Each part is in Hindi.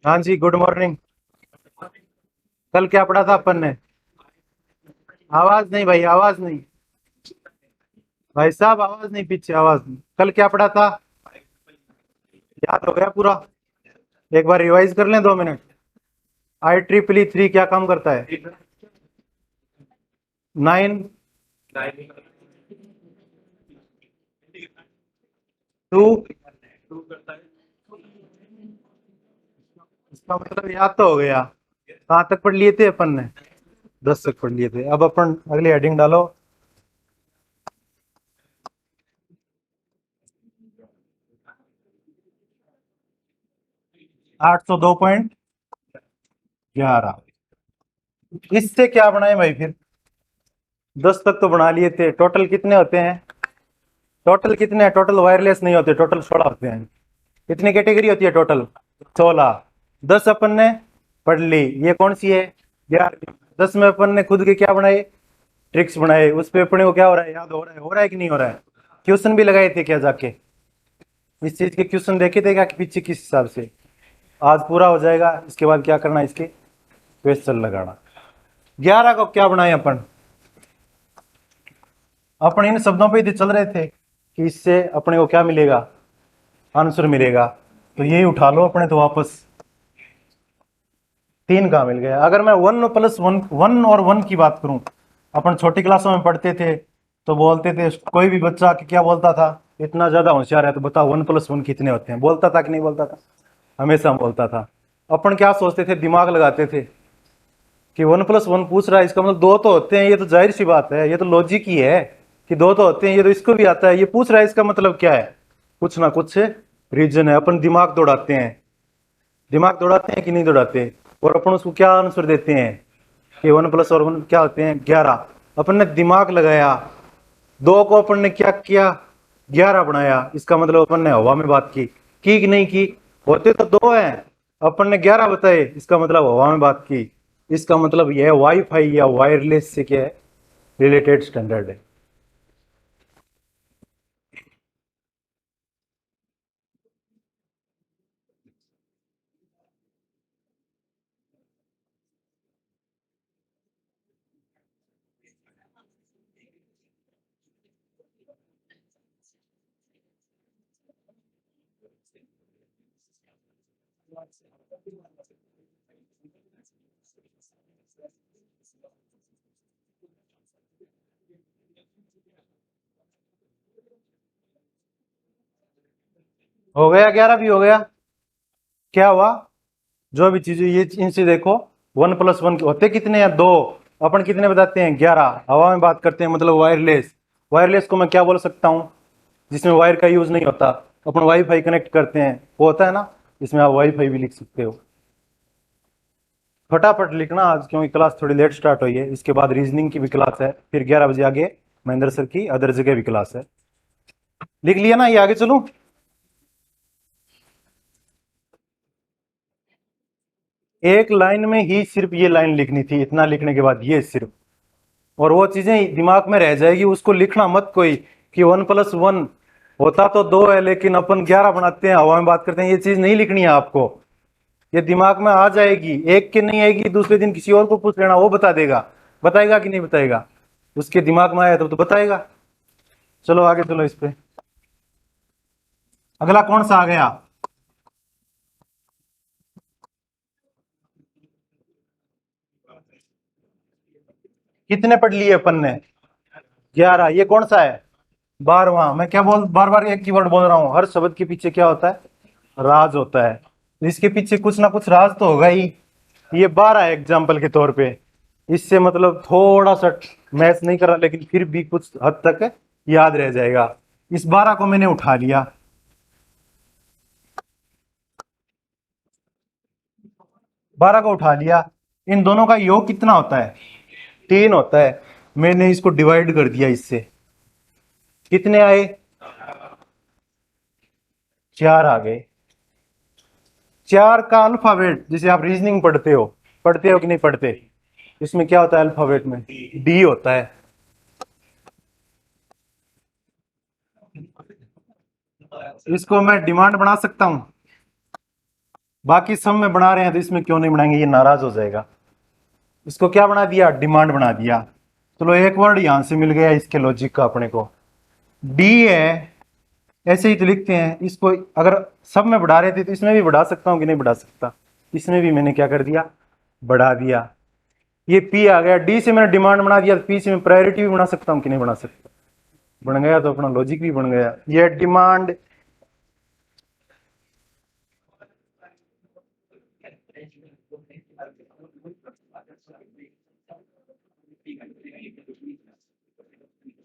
हाँ जी, गुड मॉर्निंग। कल क्या पढ़ा था अपन ने? आवाज नहीं भाई, आवाज नहीं। भाई साहब, आवाज नहीं, पीछे आवाज नहीं। कल क्या पढ़ा था? याद हो गया पूरा? एक बार रिवाइज कर लें, 2 मिनट। IEEE 3 क्या काम करता है? 9 2। इसका मतलब याद तो हो गया। कहाँ तक पढ़ लिए थे अपन ने? 10 तक पढ़ लिए थे। अब अपन अगली हेडिंग डालो। 802.11। इससे क्या बनाए भाई फिर? 10 तक तो बना लिए थे। टोटल कितने होते हैं? टोटल कितने हैं? टोटल वायरलेस नहीं होते, टोटल 16 होते हैं। कितनी कैटेगरी होती है टोटल? 16। 10 अपन ने पढ़ ली। ये कौन सी है? 11। 10 में अपन ने खुद के क्या बनाए? ट्रिक्स बनाए। उस पे अपने को क्या हो रहा है? याद हो रहा है कि नहीं हो रहा है? क्वेश्चन भी लगाए थे क्या जाके? इस चीज के क्वेश्चन देखे थे क्या कि पीछे किस हिसाब से? आज पूरा हो जाएगा। इसके बाद क्या करना है? इसके क्वेश्चन लगाना। 11 को क्या बनाए अपन? अपन इन शब्दों पे ही चल रहे थे कि इससे अपने को क्या मिलेगा? आंसर मिलेगा। तो यही उठा लो अपने तो वापस। 3 कहाँ मिल गया? अगर मैं 1+1, 1 और 1 की बात करूं, अपन छोटी क्लासों में पढ़ते थे तो बोलते थे, कोई भी बच्चा कि क्या बोलता था? इतना ज्यादा होशियार है तो बताओ 1+1 कितने होते हैं? बोलता था कि नहीं बोलता था? हमेशा बोलता था। अपन क्या सोचते थे? दिमाग लगाते थे कि 1+1 पूछ रहा है, इसका मतलब 2 तो होते हैं। ये तो जाहिर सी बात है, ये तो लॉजिक ही है कि 2 तो होते हैं। ये तो इसको भी आता है। ये पूछ रहा है, इसका मतलब क्या है? कुछ ना कुछ रीजन है। अपन दिमाग दौड़ाते हैं। दिमाग दौड़ाते हैं कि नहीं दौड़ाते? और अपन उसको क्या आंसर देते हैं कि 1+1 क्या होते हैं? 11। अपन ने दिमाग लगाया। 2 को अपन ने क्या किया? 11 बनाया। इसका मतलब अपन ने हवा में बात की कि नहीं की? होते तो 2 हैं, अपन ने 11 बताए। इसका मतलब हवा में बात की। इसका मतलब यह वाईफाई या वायरलेस से क्या है? रिलेटेड स्टैंडर्ड है। हो गया? 11 भी हो गया? क्या हुआ? जो भी चीजें ये इनसे देखो, 1+1 होते कितने हैं? 2। अपन कितने बताते हैं? 11। हवा में बात करते हैं मतलब वायरलेस। वायरलेस को मैं क्या बोल सकता हूँ? जिसमें वायर का यूज नहीं होता। अपन वाईफाई कनेक्ट करते हैं, वो होता है ना। इसमें आप वाईफाई भी लिख सकते हो। फटाफट लिखना आज, क्योंकि क्लास थोड़ी लेट स्टार्ट हुई है। इसके बाद रीजनिंग की भी क्लास है, फिर 11 बजे आगे महेंद्र सर की अदर जगह भी क्लास है। लिख लिया ना? ये आगे चलूं? एक लाइन में ही सिर्फ ये लाइन लिखनी थी। इतना लिखने के बाद ये सिर्फ, और वो चीजें दिमाग में रह जाएगी। उसको लिखना मत कोई कि 1+1 होता तो 2 है, लेकिन अपन 11 बनाते हैं, हवा में बात करते हैं। ये चीज नहीं लिखनी है आपको। ये दिमाग में आ जाएगी। एक के नहीं आएगी, दूसरे दिन किसी और को पूछ लेना, वो बता देगा। बताएगा कि नहीं बताएगा? उसके दिमाग में आया तो बताएगा। चलो आगे चलो इस पे। अगला कौन सा आ गया? कितने पढ़ लिए अपन ने? 11। ये कौन सा है? 12वां। मैं क्या बोल, बार बार एक ही वर्ड बोल रहा हूँ। हर शब्द के पीछे क्या होता है? राज होता है। तो इसके पीछे कुछ ना कुछ राज तो होगा ही। ये 12 है एग्जाम्पल के तौर पे। इससे मतलब थोड़ा सा मैच नहीं कर रहा, लेकिन फिर भी कुछ हद तक याद रह जाएगा। इस 12 को मैंने उठा लिया। 12 को उठा लिया। इन दोनों का योग कितना होता है? 3 होता है। मैंने इसको डिवाइड कर दिया इससे। कितने आए? 4 आ गए। 4 का अल्फाबेट, जिसे आप रीजनिंग पढ़ते हो कि नहीं पढ़ते? इसमें क्या होता है अल्फाबेट में? डी होता है। इसको मैं डिमांड बना सकता हूं। बाकी सब में बना रहे हैं तो इसमें क्यों नहीं बनाएंगे? ये नाराज हो जाएगा। इसको क्या बना दिया? डिमांड बना दिया। चलो एक वर्ड यहां से मिल गया इसके लॉजिक का अपने को। डी है, ऐसे ही तो लिखते हैं इसको। अगर सब में बढ़ा रहे थे तो इसमें भी बढ़ा सकता हूँ कि नहीं बढ़ा सकता? इसमें भी मैंने क्या कर दिया? बढ़ा दिया। ये पी आ गया, डी से मैंने डिमांड बना दिया, पी से मैं प्रायोरिटी भी बना सकता हूँ कि नहीं बना सकता? बन गया। तो अपना लॉजिक भी बन गया। ये डिमांड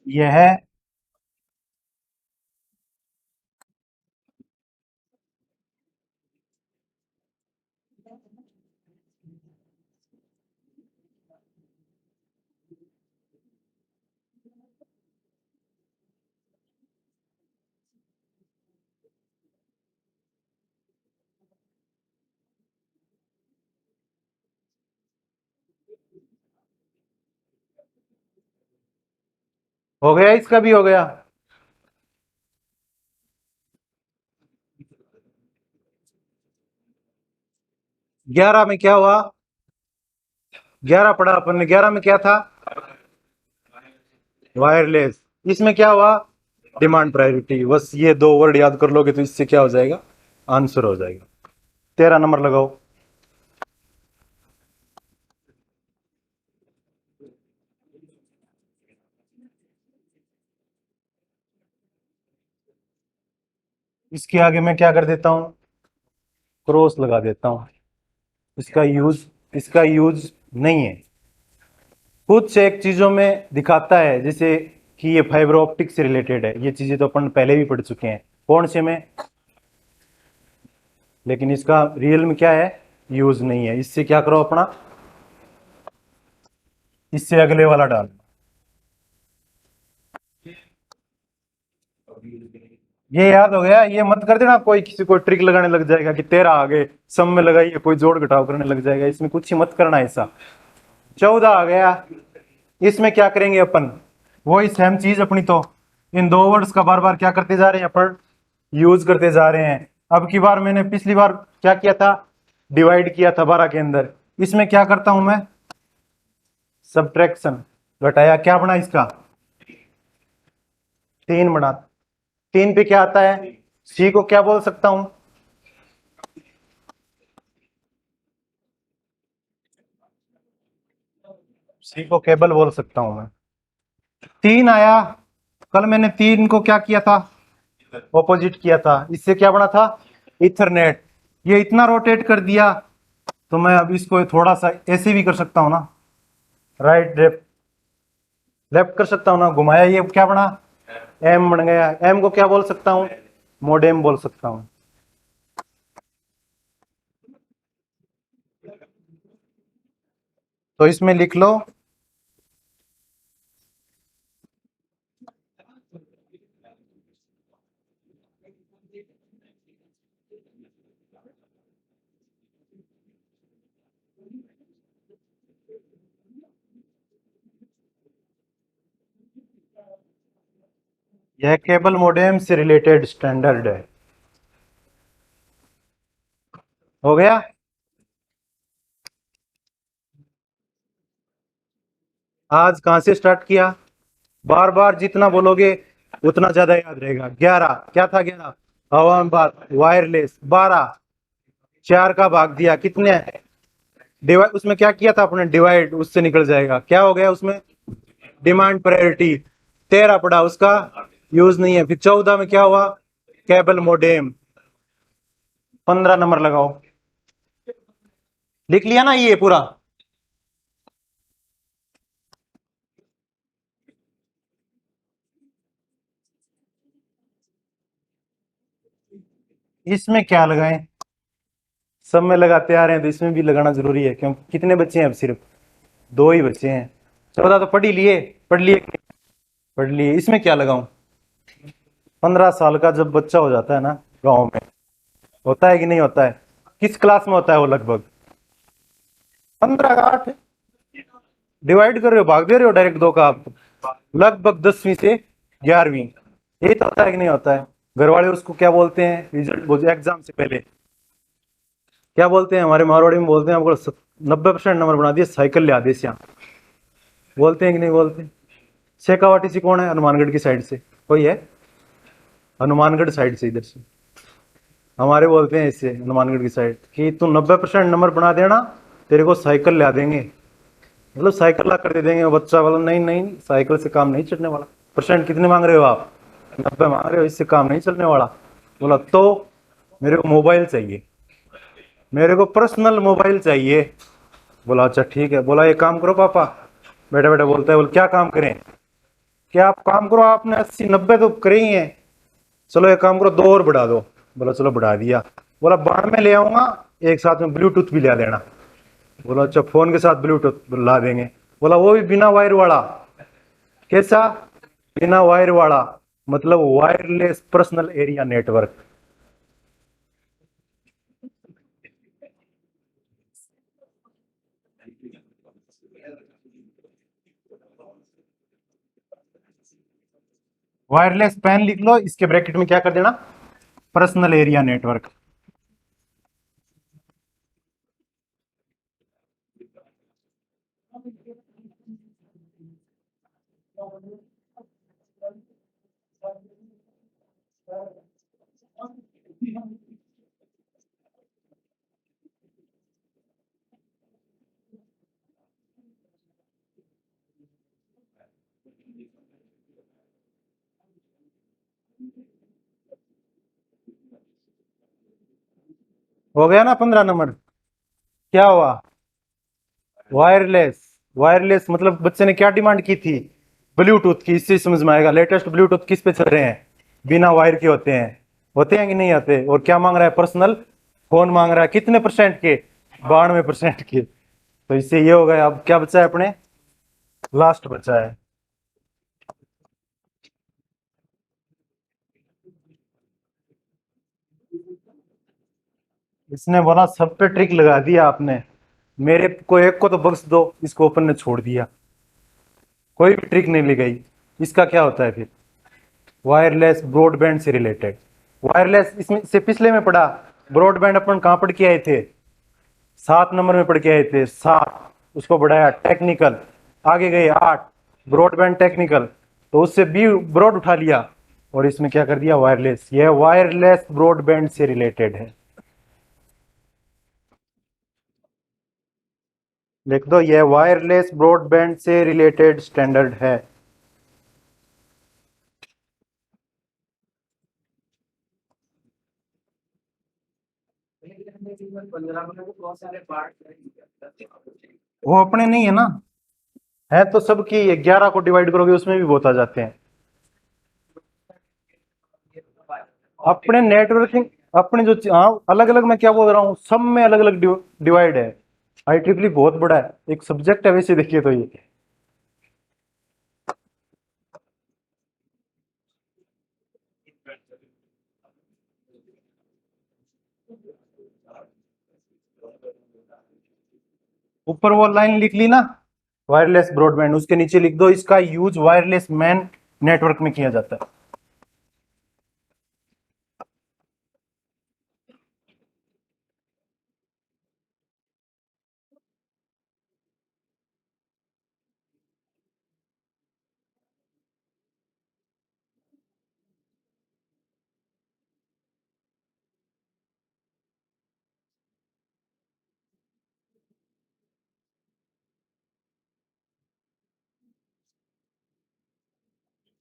यह है। हो गया, इसका भी हो गया। ग्यारह में क्या हुआ? 11 पढ़ा अपन ने। 11 में क्या था? वायरलेस। इसमें क्या हुआ? Demand priority. बस ये दो वर्ड याद कर लोगे तो इससे क्या हो जाएगा? आंसर हो जाएगा। 13 नंबर लगाओ। इसके आगे मैं क्या कर देता हूं? क्रॉस लगा देता हूं। इसका यूज नहीं है। कुछ एक चीजों में दिखाता है, जैसे कि ये फाइबर ऑप्टिक से रिलेटेड है। ये चीजें तो अपन पहले भी पढ़ चुके हैं। कौन से में? लेकिन इसका रियल में क्या है? यूज नहीं है। इससे क्या करो अपना? इससे अगले वाला डाल। ये याद हो गया। ये मत कर देना कोई किसी को ट्रिक लगाने लग जाएगा कि 13 आगे सम में लगाइए, कोई जोड़ घटाव करने लग जाएगा। इसमें कुछ ही मत करना ऐसा। 14 आ गया। इसमें क्या करेंगे अपन? वही सेम चीज अपनी। तो इन दो वर्ड्स का बार बार क्या करते जा रहे हैं अपन? यूज करते जा रहे हैं। अब की बार मैंने पिछली बार क्या किया था? डिवाइड किया था 12 के अंदर। इसमें क्या करता हूं मैं? सब्ट्रैक्शन। घटाया। क्या बना इसका? 3 बना। 3 पे क्या आता है? सी को क्या बोल सकता हूं? सी को केबल बोल सकता हूं मैं। 3 आया। कल मैंने 3 को क्या किया था? ऑपोजिट किया था। इससे क्या बना था? इथरनेट। ये इतना रोटेट कर दिया तो मैं अब इसको थोड़ा सा ऐसे भी कर सकता हूं ना, राइट लेफ्ट। लेफ्ट कर सकता हूं ना, घुमाया। ये क्या बना? एम बन गया। एम को क्या बोल सकता हूं? मोडेम बोल सकता हूं। तो इसमें लिख लो यह केबल मोडेम से रिलेटेड स्टैंडर्ड है। हो गया। आज कहां से स्टार्ट किया? बार बार जितना बोलोगे उतना ज्यादा याद रहेगा। 11 क्या था? 11 हवा में बात, वायरलेस। 12 4 का भाग दिया कितने? डिवाइड। उसमें क्या किया था अपने? डिवाइड। उससे निकल जाएगा। क्या हो गया उसमें? Demand priority. 13 पड़ा, उसका यूज नहीं है। फिर 14 में क्या हुआ? Cable modem. 15 नंबर लगाओ। लिख लिया ना ये पूरा? इसमें क्या लगाएं? सब में लगाते आ रहे हैं तो इसमें भी लगाना जरूरी है। क्यों? कितने बच्चे हैं? अब सिर्फ 2 ही बच्चे हैं। 14 तो पढ़ ही लिए। पढ़ लिए कि नहीं? पढ़ लिए। इसमें क्या लगाऊं? 15 साल का जब बच्चा हो जाता है ना गांव में, होता है कि नहीं होता है? किस क्लास में होता है वो लगभग? 15 का 8। डिवाइड कर रहे हो, भाग दे रहे हो डायरेक्ट दो का आप, लगभग 10वीं से 11वीं। यही तो होता है कि नहीं होता है? घर वाले उसको क्या बोलते हैं, रिजल्ट एग्जाम से पहले क्या बोलते हैं, हमारे मारवाड़ी में बोलते हैं आपको 90% नंबर बना दिए, साइकिल ले आदेश यहाँ, बोलते हैं कि नहीं बोलते? शेखावाटी से कौन है हनुमानगढ़ की साइड से? कोई है हनुमानगढ़ साइड से, इधर से हमारे बोलते हैं इससे हनुमानगढ़ की साइड कि तू 90% नंबर बना देना, तेरे को साइकिल ला देंगे, मतलब साइकिल ला कर दे देंगे। बच्चा बोला नहीं नहीं, साइकिल से काम नहीं चलने वाला। परसेंट कितने मांग रहे हो आप? 90 मांग रहे हो, इससे काम नहीं चलने वाला। बोला तो मेरे को मोबाइल चाहिए, मेरे को पर्सनल मोबाइल चाहिए। बोला अच्छा ठीक है। बोला एक काम करो पापा, बेटा बेटा बोलता है, बोल क्या काम करें? क्या आप काम करो, आपने 80-90 तो करे ही हैं, चलो एक काम करो 2 और बढ़ा दो। बोला चलो बढ़ा दिया। बोला बाद में ले आऊंगा, एक साथ में ब्लूटूथ भी ले देना। बोला अच्छा फोन के साथ ब्लूटूथ ला देंगे। बोला वो भी बिना वायर वाला। कैसा? बिना वायर वाला, मतलब wireless personal area network. Wireless pan लिख लो, इसके ब्रैकेट में क्या कर देना, पर्सनल एरिया नेटवर्क। हो गया ना 15 नंबर? क्या हुआ? वायरलेस। वायरलेस मतलब बच्चे ने क्या डिमांड की थी? ब्लूटूथ की। इससे समझ में आएगा लेटेस्ट ब्लूटूथ किस पे चल रहे हैं, बिना वायर के होते हैं कि नहीं आते? और क्या मांग रहा है? पर्सनल फोन मांग रहा है, कितने परसेंट के? 92% के। तो इससे ये हो गया। अब क्या बचा है अपने? लास्ट बचा है। इसने बोला सब पे ट्रिक लगा दिया आपने, मेरे को एक को तो बख्श दो, इसको ओपन ने छोड़ दिया, कोई भी ट्रिक नहीं लगाई। इसका क्या होता है फिर? वायरलेस ब्रॉडबैंड से रिलेटेड। वायरलेस इसमें से पिछले में पढ़ा, ब्रॉडबैंड अपन कहां पढ़ के आए थे? 7 नंबर में पढ़ के आए थे, 7। उसको बढ़ाया टेक्निकल, आगे गए 8, ब्रॉडबैंड टेक्निकल, तो उससे बी ब्रॉड उठा लिया और इसमें क्या कर दिया, वायरलेस। यह वायरलेस ब्रॉडबैंड से रिलेटेड है। लिख दो, यह वायरलेस ब्रॉडबैंड से रिलेटेड स्टैंडर्ड है। वो अपने नहीं है ना, है तो सबकी। 11 को डिवाइड करोगे उसमें भी बहुत आ जाते हैं अपने नेटवर्किंग। अपने जो हाँ अलग अलग, मैं क्या बोल रहा हूँ, सब में अलग अलग डिवाइड है। IEEE बहुत बड़ा है, एक सब्जेक्ट है वैसे देखिए तो ये। ऊपर वो लाइन लिख ली ना, वायरलेस ब्रॉडबैंड, उसके नीचे लिख दो इसका यूज वायरलेस मैन नेटवर्क में किया जाता है।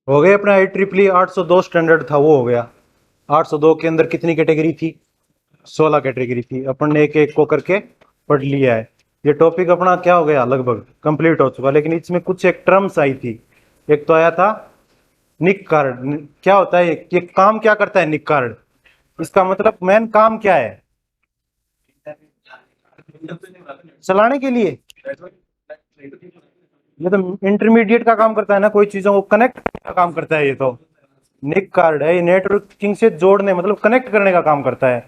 हो गए अपना IEEE 802 स्टैंडर्ड था वो हो गया। 802 के अंदर कितनी कैटेगरी थी? 16 कैटेगरी थी। अपन ने एक एक को करके पढ़ लिया है। ये टॉपिक अपना क्या हो गया, लगभग कंप्लीट हो चुका। लेकिन इसमें कुछ एक टर्म्स आई थी। एक तो आया था निक कार्ड। क्या होता है ये काम क्या करता है निक कार्ड? इसका मतलब मेन काम क्या है? चलाने के लिए। ये तो इंटरमीडिएट का काम करता है ना, कोई चीजों को कनेक्ट का काम करता है ये तो। निक कार्ड है, ये नेटवर्किंग से जोड़ने मतलब कनेक्ट करने का काम करता है।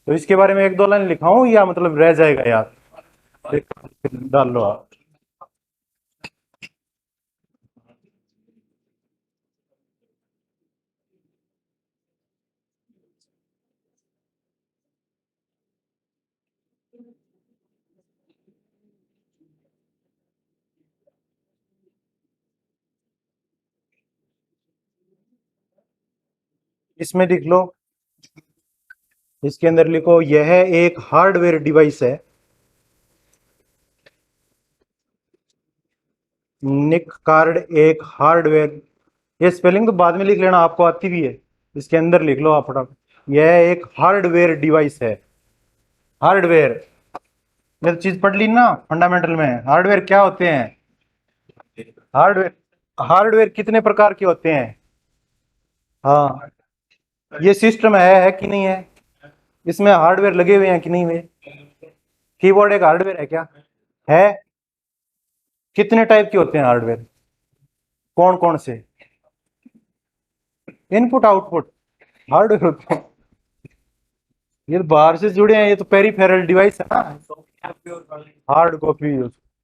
तो इसके बारे में एक दो लाइन लिखाऊं या मतलब रह जाएगा यार? डाल लो आप। इसमें लिख लो, इसके अंदर लिखो यह एक हार्डवेयर डिवाइस है। निक कार्ड एक हार्डवेयर, ये स्पेलिंग तो बाद में लिख लेना, आपको आती भी है। इसके अंदर लिख लो आप फटाफट, यह एक हार्डवेयर डिवाइस है। हार्डवेयर, ये तो चीज पढ़ ली ना फंडामेंटल में। हार्डवेयर क्या होते हैं? हार्डवेयर, हार्डवेयर कितने प्रकार के होते हैं? हाँ, ये सिस्टम है कि नहीं है? इसमें हार्डवेयर लगे हुए हैं कि नहीं हुए? कीबोर्ड एक हार्डवेयर है क्या? है। कितने टाइप के होते हैं हार्डवेयर? कौन कौन से? इनपुट आउटपुट हार्डवेयर होते हैं। ये तो बाहर से जुड़े हैं, ये तो पेरीफेरल डिवाइस है ना। हार्ड कॉपी,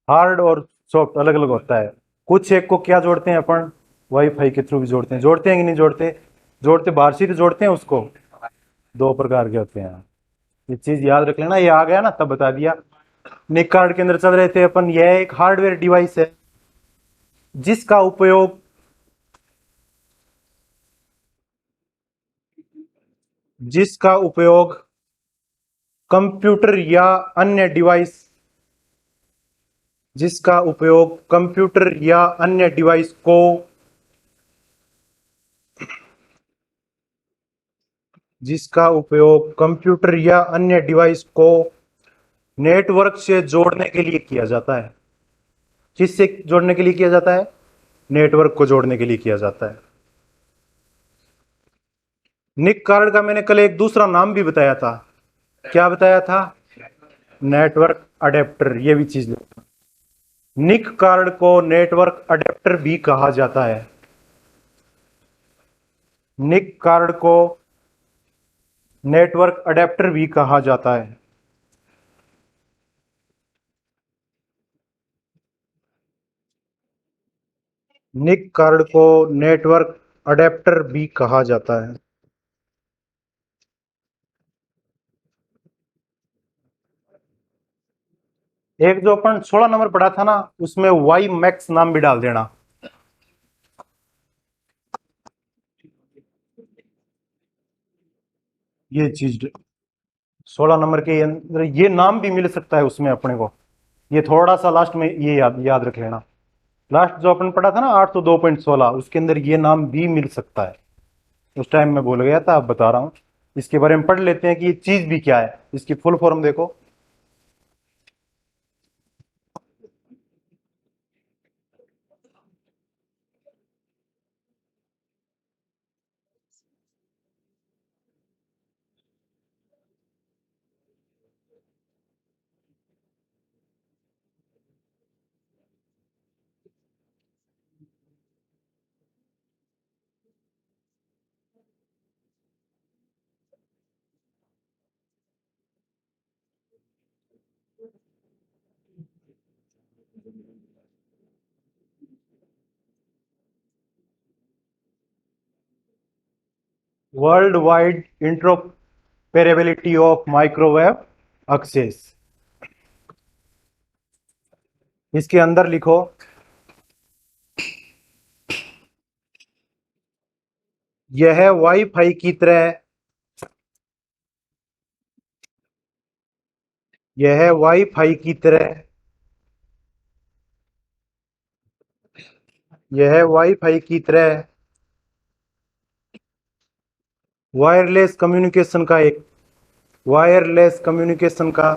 हार्ड और सॉफ्ट अलग अलग होता है। कुछ एक को क्या जोड़ते हैं अपन? वाईफाई के थ्रू भी जोड़ते हैं कि नहीं जोड़ते? जोड़ते, बाहर से तो जोड़ते हैं उसको। दो प्रकार के होते हैं, ये चीज याद रख लेना। ये आ गया ना तब बता दिया। निक कार्ड के अंदर चल रहे थे अपन, यह एक हार्डवेयर डिवाइस है जिसका उपयोग, जिसका उपयोग कंप्यूटर या अन्य डिवाइस, जिसका उपयोग कंप्यूटर या अन्य डिवाइस को, जिसका उपयोग कंप्यूटर या अन्य डिवाइस को नेटवर्क से जोड़ने के लिए किया जाता है। किससे जोड़ने के लिए किया जाता है? नेटवर्क को जोड़ने के लिए किया जाता है। निक कार्ड का मैंने कल एक दूसरा नाम भी बताया था। क्या बताया था? नेटवर्क अडेप्टर, ये भी चीज लिखना। निक कार्ड को नेटवर्क अडेप्टर भी कहा जाता है। निक कार्ड को नेटवर्क अडेप्टर भी कहा जाता है। निक कार्ड को नेटवर्क अडेप्टर भी कहा जाता है। एक जो अपन 16 नंबर पढ़ा था ना, उसमें वाई मैक्स नाम भी डाल देना। ये चीज 16 नंबर के अंदर ये नाम भी मिल सकता है उसमें अपने को। ये थोड़ा सा लास्ट में ये याद रख लेना। लास्ट जो अपन पढ़ा था ना 802.16, उसके अंदर ये नाम भी मिल सकता है। उस टाइम मैं भूल गया था, अब बता रहा हूँ। इसके बारे में पढ़ लेते हैं कि ये चीज भी क्या है। इसकी फुल फॉर्म देखो। World wide interoperability of microwave access. इसके अंदर लिखो, यह वाईफाई की तरह, यह वाईफाई की तरह, यह वाईफाई की तरह वायरलेस कम्युनिकेशन का एक, वायरलेस कम्युनिकेशन का,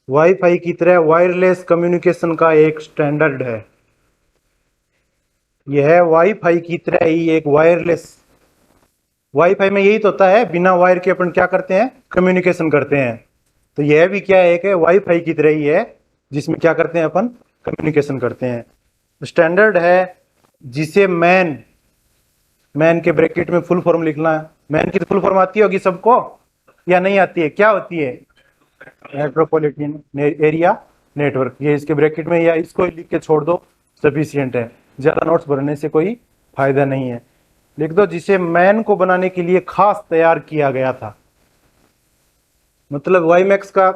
वाईफाई की तरह वायरलेस कम्युनिकेशन का एक स्टैंडर्ड है। यह वाईफाई की तरह ही एक वायरलेस, वाईफाई में यही तो होता है, बिना वायर के अपन क्या करते हैं? कम्युनिकेशन करते हैं। तो यह भी क्या है? कि वाईफाई की तरह ही है, जिसमें क्या करते हैं अपन? कम्युनिकेशन करते हैं। स्टैंडर्ड है जिसे मैन, मैन के ब्रैकेट में फुल फॉर्म लिखना है। मैन की तो फुल फॉर्म आती होगी सबको या नहीं आती है? क्या होती है? Metropolitan area network. ये इसके ब्रैकेट में या इसको लिख के छोड़ दो, सफिशियंट है। ज्यादा नोट्स भरने से कोई फायदा नहीं है। लिख दो जिसे मैन को बनाने के लिए खास तैयार किया गया था। मतलब वाई मैक्स का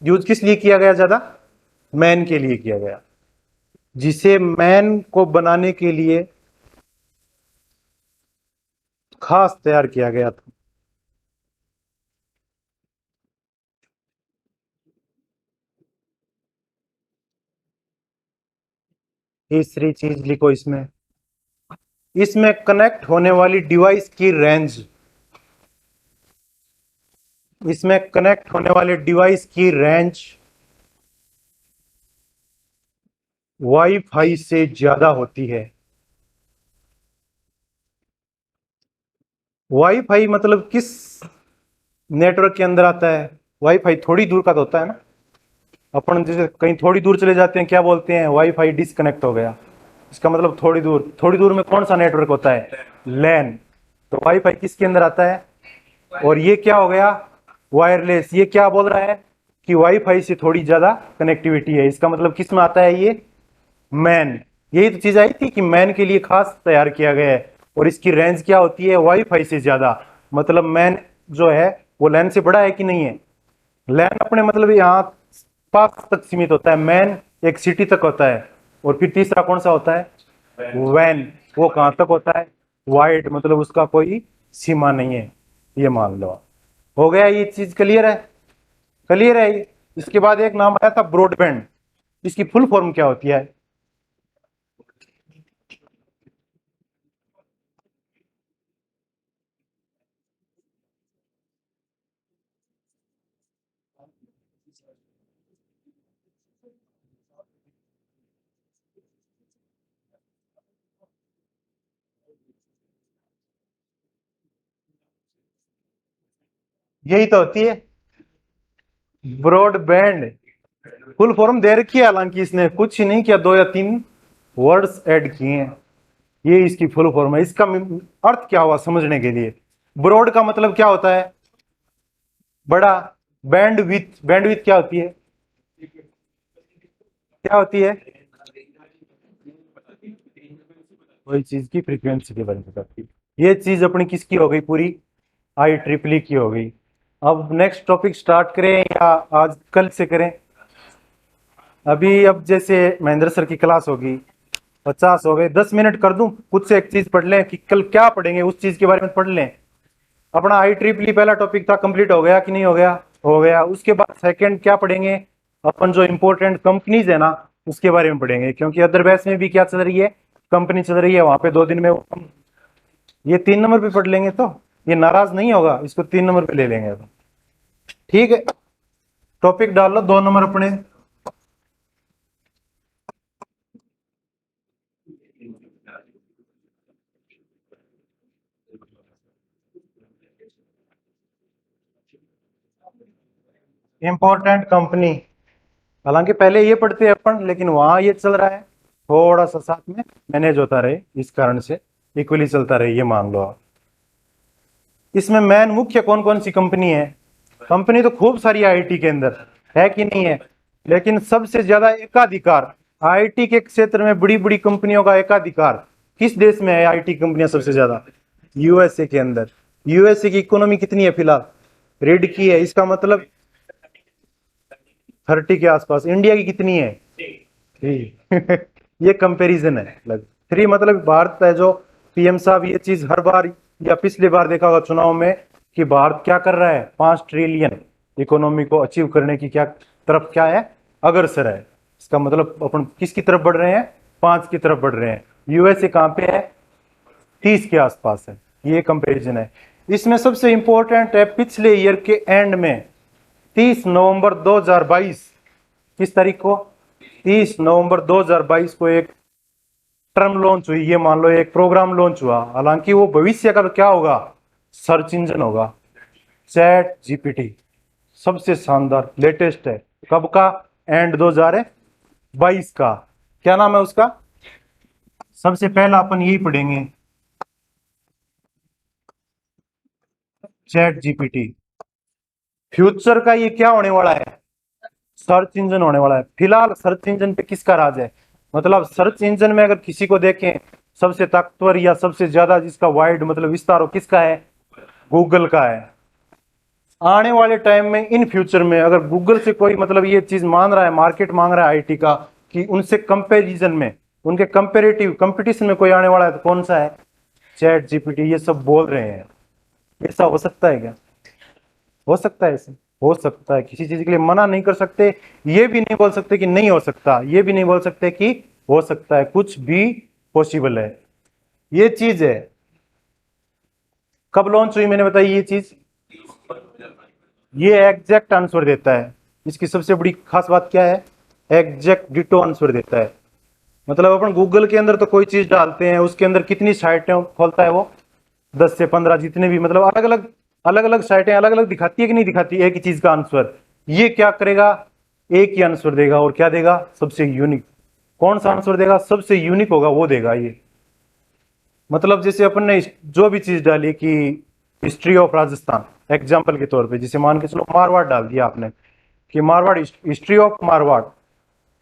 यूज किस लिए किया गया? ज्यादा मैन के लिए किया गया। जिसे मैन को बनाने के लिए खास तैयार किया गया था। तीसरी चीज लिखो इसमें, इसमें कनेक्ट होने वाली डिवाइस की रेंज, इसमें कनेक्ट होने वाले डिवाइस की रेंज वाईफाई से ज्यादा होती है। वाईफाई मतलब किस नेटवर्क के अंदर आता है? वाईफाई थोड़ी दूर का तो होता है ना। अपन जैसे कहीं थोड़ी दूर चले जाते हैं, क्या बोलते हैं? वाईफाई डिस्कनेक्ट हो गया। इसका मतलब थोड़ी दूर, थोड़ी दूर में कौन सा नेटवर्क होता है? लैन। तो वाईफाई किसके अंदर आता है? और ये क्या हो गया? वायरलेस। ये क्या बोल रहा है कि वाईफाई से थोड़ी ज्यादा कनेक्टिविटी है। इसका मतलब किस में आता है? ये मैन। यही तो चीज आई थी कि मैन के लिए खास तैयार किया गया है। और इसकी रेंज क्या होती है? वाईफाई से ज्यादा। मतलब मैन जो है वो लैन से बड़ा है कि नहीं है? लैन अपने मतलब यहाँ पास तक सीमित होता है, मैन एक सिटी तक होता है। और फिर तीसरा कौन सा होता है? वैन। वो कहां तक होता है? वाइड, मतलब उसका कोई सीमा नहीं है। ये मान लो। हो गया? ये चीज क्लियर है? क्लियर है ये? इसके बाद एक नाम आया था ब्रॉडबैंड। इसकी फुल फॉर्म क्या होती है? यही तो होती है ब्रॉडबैंड। फुल फॉर्म दे रखी है, हालांकि इसने कुछ ही नहीं किया, 2 या 3 वर्ड्स ऐड किए हैं। ये इसकी फुल फॉर्म है। इसका अर्थ क्या हुआ समझने के लिए? ब्रॉड का मतलब क्या होता है? बड़ा। बैंडविथ, बैंडविथ क्या होती है? क्या होती है? कोई चीज की फ्रीक्वेंसी के बारे में बताती है। ये चीज अपनी किसकी हो गई? पूरी आई ट्रिपल की हो गई। अब नेक्स्ट टॉपिक स्टार्ट करें या आज कल से करें? अभी अब जैसे महेंद्र सर की क्लास होगी, 50 हो गए, 10 मिनट कर दूं, खुद से एक चीज पढ़ लें कि कल क्या पढ़ेंगे उस चीज के बारे में पढ़ लें। अपना आई ट्रिपल पहला टॉपिक था, कंप्लीट हो गया कि नहीं हो गया? हो गया। उसके बाद सेकंड क्या पढ़ेंगे? अपन जो इंपॉर्टेंट कंपनीज है ना उसके बारे में पढ़ेंगे, क्योंकि अदर बैच में भी क्या चल रही है? कंपनी चल रही है, वहां पे 2 दिन में हम ये 3 नंबर पे पढ़ लेंगे तो ये नाराज नहीं होगा, इसको 3 नंबर पे ले लेंगे। ठीक है, टॉपिक डाल लो 2 नंबर अपने। Important company. हालांकि पहले ये पढ़ते हैं अपन, लेकिन वहां ये चल रहा है, थोड़ा सा साथ में मैनेज होता रहे, इस कारण से इक्वली चलता रहे, ये मान लो आप। इसमें मेन मुख्य कौन कौन सी कंपनी है? कंपनी तो खूब सारी आईटी के अंदर है कि नहीं है, लेकिन सबसे ज्यादा एकाधिकार आईटी के क्षेत्र में, बड़ी बड़ी कंपनियों का एकाधिकार किस देश में है? आईटी कंपनियां सबसे ज्यादा यूएसए के अंदर। यूएसए की इकोनॉमी कितनी है फिलहाल? रेड की है, इसका मतलब 30 के आसपास। इंडिया की कितनी है? 3। ये कंपैरिजन है लग 3, मतलब भारत है जो पीएम साहब ये चीज हर बार या पिछली बार देखा होगा चुनाव में कि भारत क्या कर रहा है? 5 ट्रिलियन इकोनॉमी को अचीव करने की क्या तरफ क्या है? अग्रसर है। इसका मतलब अपन किसकी तरफ बढ़ रहे हैं? 5 की तरफ बढ़ रहे हैं। यूएसए कहां पे है? 30 के आसपास है। ये कंपैरिजन है। इसमें सबसे इंपॉर्टेंट है पिछले ईयर के एंड में 30 नवंबर 2022, किस तारीख को? 30 नवंबर 2022 को एक टर्म लॉन्च हुई। ये मान लो एक प्रोग्राम लॉन्च हुआ, हालांकि वो भविष्य का क्या होगा? सर्च इंजन होगा। चैट जीपीटी सबसे शानदार लेटेस्ट है। कब का? एंड 2022 का। क्या नाम है उसका? सबसे पहला अपन यही पढ़ेंगे, चैट जीपीटी। फ्यूचर का ये क्या होने वाला है? सर्च इंजन होने वाला है। फिलहाल सर्च इंजन पे किसका राज है? मतलब सर्च इंजन में अगर किसी को देखें, सबसे ताकतवर या सबसे ज्यादा जिसका वाइड मतलब विस्तार हो, किसका है? गूगल का है। आने वाले टाइम में, इन फ्यूचर में, अगर गूगल से कोई मतलब ये चीज मान रहा है, मार्केट मांग रहा है आईटी का कि उनसे कंपैरिजन में, उनके कंपेरेटिव कंपटीशन में कोई आने वाला है, तो कौन सा है? चैट जीपीटी ये सब बोल रहे हैं, ऐसा हो सकता है क्या? हो सकता है ऐसे? हो सकता है। किसी चीज के लिए मना नहीं कर सकते, ये भी नहीं बोल सकते कि नहीं हो सकता, ये भी नहीं बोल सकते कि हो सकता है, कुछ भी पॉसिबल है। ये चीज है। कब लॉन्च हुई मैंने बताई ये चीज? ये एग्जैक्ट आंसर देता है। इसकी सबसे बड़ी खास बात क्या है? एग्जैक्ट डिटो आंसर देता है। मतलब अपन गूगल के अंदर तो कोई चीज डालते हैं, उसके अंदर कितनी साइटें खोलता है वो? 10 से 15 जितने भी, मतलब अलग अलग साइटें अलग अलग दिखाती है कि नहीं दिखाती एक ही चीज का आंसर। ये क्या करेगा? एक ही आंसर देगा। और क्या देगा? सबसे यूनिक। कौन सा आंसर देगा? सबसे यूनिक होगा वो देगा ये। मतलब जैसे अपन ने जो भी चीज डाली कि हिस्ट्री ऑफ राजस्थान एग्जाम्पल के तौर पे, जैसे मान के चलो मारवाड़ डाल दिया आपने कि मारवाड़, हिस्ट्री ऑफ मारवाड़,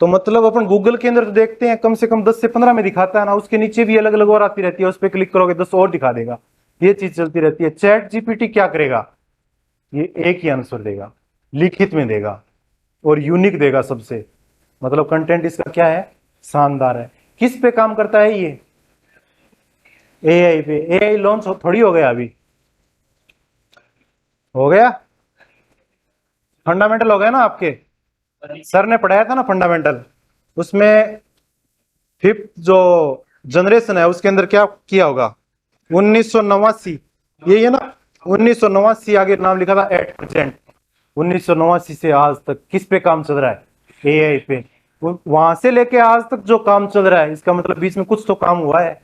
तो मतलब अपन गूगल के अंदर तो देखते हैं कम से कम 10 से 15 में दिखाता है ना, उसके नीचे भी अलग अलग और आती रहती है, उस पर क्लिक करोगे 10 और दिखा देगा। ये चीज चलती रहती है। चैट जीपीटी क्या करेगा? ये एक ही आंसर देगा, लिखित में देगा और यूनिक देगा सबसे। मतलब कंटेंट इसका क्या है? शानदार है। किस पे काम करता है ये? एआई पे। एआई लॉन्च थोड़ी हो गया अभी, हो गया? फंडामेंटल हो गया ना आपके, सर ने पढ़ाया था ना फंडामेंटल, उसमें फिफ्थ जो जनरेशन है उसके अंदर क्या किया होगा? 1989, यही है ना? 1989 आगे नाम लिखा था एट प्रेजेंट। 1989 से आज तक किस पे काम चल रहा है? एआई पे। वहां से लेके आज तक जो काम चल रहा है, इसका मतलब बीच में कुछ तो काम हुआ है,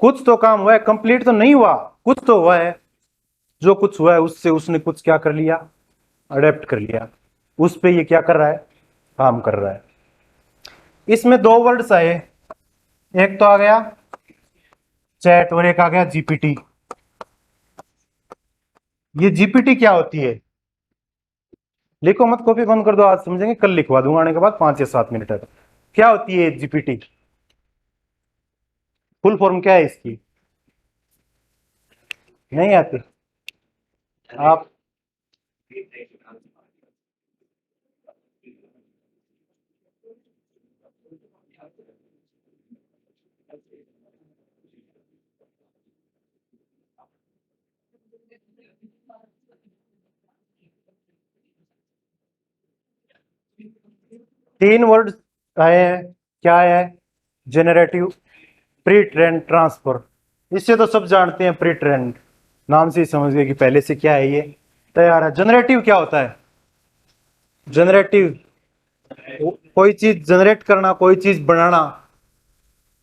कुछ तो काम हुआ है। कंप्लीट तो नहीं हुआ, कुछ तो हुआ है। जो कुछ हुआ है उससे उसने कुछ क्या कर लिया? अडेप्ट कर लिया। उस पे ये क्या कर रहा है? काम कर रहा है। इसमें दो वर्ड्स आए, एक तो आ गया चैट और एक आ गया जीपीटी। ये जीपीटी क्या होती है? लिखो मत, कॉपी बंद कर दो, आज समझेंगे, कल लिखवा दूंगा आने के बाद 5 या 7 मिनट तक। क्या होती है जीपीटी? फुल फॉर्म क्या है इसकी? नहीं आती आप? 3 वर्ड आए हैं। क्या है? Generative, pre trend, transfer. इससे तो सब जानते हैं, प्री ट्रेंड नाम से ही समझ गए कि पहले से क्या है, ये तैयार है। जनरेटिव क्या होता है? जनरेटिव कोई चीज जनरेट करना, कोई चीज बनाना।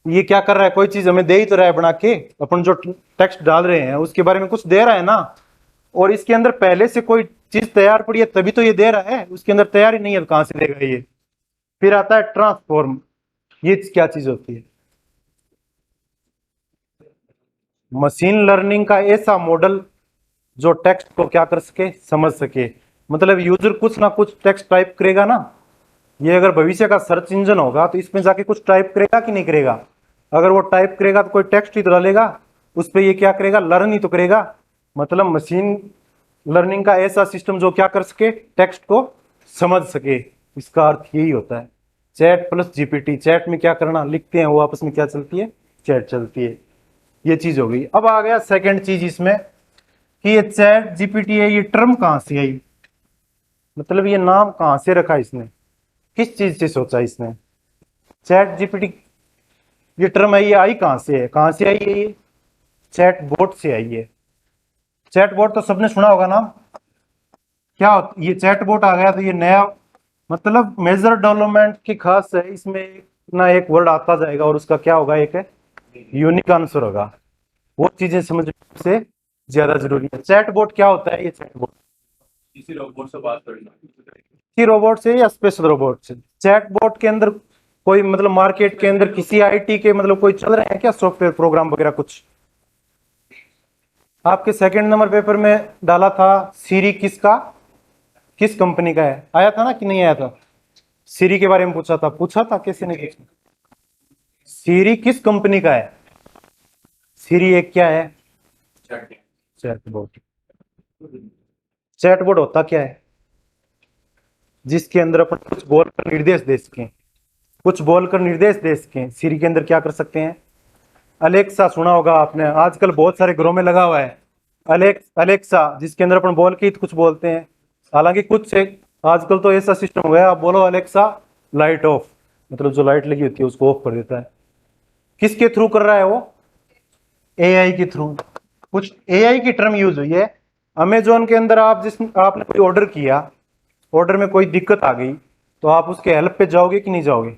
ये क्या कर रहा है? कोई चीज हमें दे ही तो रहा है बना के, अपन जो टेक्स्ट डाल रहे हैं उसके बारे में कुछ दे रहा है ना। और इसके अंदर पहले से कोई चीज तैयार पड़ी है तभी तो ये दे रहा है, उसके अंदर तैयार ही नहीं है तो कहां से देगा ये? फिर आता है ट्रांसफॉर्म। ये क्या चीज होती है? मशीन लर्निंग का ऐसा मॉडल जो टेक्स्ट को क्या कर सके? समझ सके। मतलब यूजर कुछ ना कुछ टेक्स्ट टाइप करेगा ना, ये अगर भविष्य का सर्च इंजन होगा तो इसमें जाके कुछ टाइप करेगा कि नहीं करेगा? अगर वो टाइप करेगा तो कोई टेक्स्ट ही तो डालेगा, उस पर ये क्या करेगा? लर्न ही तो करेगा। मतलब मशीन लर्निंग का ऐसा सिस्टम जो क्या कर सके? टेक्स्ट को समझ सके। इसका अर्थ यही होता है। Chat plus GPT. चैट में क्या करना? लिखते हैं, वो आपस में क्या चलती है? चैट चलती है। ये चीज हो गई। अब आ गया सेकंड चीज इसमें कि ये चैट जीपीटी है, ये टर्म कहां से आई? मतलब ये नाम कहां से रखा इसने? किस चीज से सोचा इसने? चैट जीपीटी ये टर्म है, ये आई कहां से है? कहां से आई है ये? चैट बोट से आई है। चैट बोट तो सबने सुना होगा नाम। क्या ये चैट बोट आ गया तो ये नया, मतलब मेजर डेवलपमेंट की खास है इसमें, ना एक वर्ड आता जाएगा और उसका क्या होगा? एक यूनिक आंसर होगा। वो चीजें समझने से ज्यादा जरूरी है। चैट बोट क्या होता है? ये चैट बोट किसी रोबोट से बात करना। किसी रोबोट से या स्पेशल रोबोट से? चैट बोट के अंदर कोई, मतलब मार्केट के अंदर किसी आईटी के मतलब कोई चल रहे हैं क्या सॉफ्टवेयर प्रोग्राम वगैरह कुछ? आपके सेकंड नंबर पेपर में डाला था सीरी किसका, किस कंपनी का है? आया था ना कि नहीं आया था? सीरी के बारे में पूछा था किसी ने? पूछा सीरी किस कंपनी का है? सीरी एक क्या है? चैटबॉट। चैटबॉट होता क्या है? जिसके अंदर अपन कुछ बोलकर निर्देश दे सकें, कुछ बोलकर निर्देश दे सकें। सीरी के अंदर क्या कर सकते हैं? अलेक्सा सुना होगा आपने, आजकल बहुत सारे घरों में लगा हुआ है। अलेक्सा, जिसके अंदर अपन बोल के ही कुछ बोलते हैं। हालांकि कुछ से आजकल तो ऐसा सिस्टम हो गया, आप बोलो अलेक्सा लाइट ऑफ, मतलब जो लाइट लगी होती है उसको ऑफ कर देता है। किसके थ्रू कर रहा है वो? एआई के थ्रू। कुछ एआई की टर्म यूज हुई है। अमेजोन के अंदर आपने कोई ऑर्डर किया, ऑर्डर में कोई दिक्कत आ गई, तो आप उसके हेल्प पे जाओगे कि नहीं जाओगे?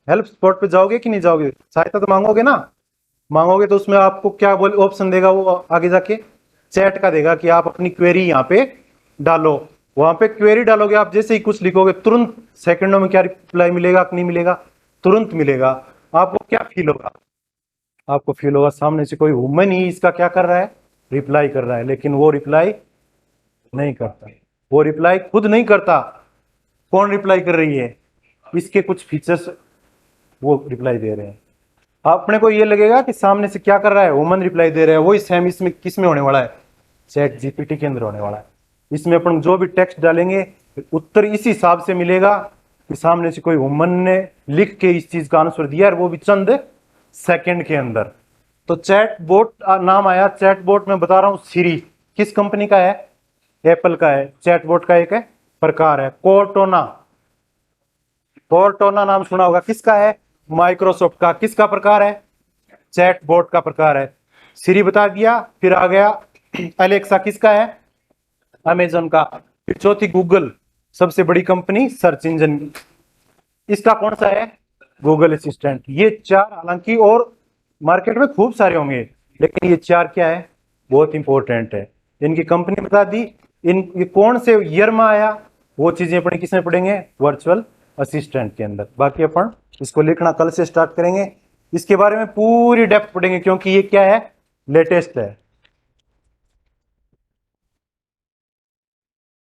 हेल्प स्पॉट पे जाओगे कि नहीं जाओगे? सहायता तो मांगोगे ना। मांगोगे तो उसमें आपको क्या बोल ऑप्शन देगा वो आगे जाके? चैट का देगा कि आप अपनी क्वेरी यहाँ पे डालो। वहां पे क्वेरी डालोगे, आप जैसे ही कुछ लिखोगे तुरंत सेकंडों में क्या रिप्लाई मिलेगा कि नहीं मिलेगा? तुरंत मिलेगा। आपको क्या फील होगा? आपको फील होगा सामने से कोई ह्यूमन ही इसका क्या कर रहा है, रिप्लाई कर रहा है। लेकिन वो रिप्लाई नहीं करता, वो रिप्लाई खुद नहीं करता। कौन रिप्लाई कर रही है? इसके कुछ फीचर्स वो रिप्लाई दे रहे हैं। अपने को ये लगेगा कि सामने से क्या कर रहा है, ह्यूमन रिप्लाई दे रहा है। वही सेम इसमें किस में होने वाला है? चैट जीपीटी के अंदर होने वाला है। इसमें अपन जो भी टेक्स्ट डालेंगे उत्तर इसी हिसाब से मिलेगा कि सामने से कोई ह्यूमन ने लिख के इस चीज का आंसर दिया, और वो भी चंद सेकंड के अंदर। तो चैट बोट नाम आया। चैट बोट में बता रहा हूं, सीरी किस कंपनी का है? एप्पल का है। चैट बोट का एक प्रकार है कोर्टोना। कोर्टोना नाम सुना होगा, किसका है? माइक्रोसॉफ्ट का। किसका प्रकार है? चैट बोट का प्रकार है। सीरी बता दिया। फिर आ गया अलेक्सा, किसका है? अमेजन का। फिर चौथी गूगल, सबसे बड़ी कंपनी सर्च इंजन, इसका कौन सा है? Google assistant. ये चार, हालांकि और मार्केट में खूब सारे होंगे, लेकिन ये चार क्या है, बहुत इंपॉर्टेंट है। इनकी कंपनी बता दी। ये कौन से ईयर में आया, वो चीजें अपने किसमें पढ़ेंगे? वर्चुअल असिस्टेंट के अंदर। बाकी अपन इसको लिखना कल से स्टार्ट करेंगे। इसके बारे में पूरी डेप्थ पढ़ेंगे, क्योंकि ये क्या है, लेटेस्ट है।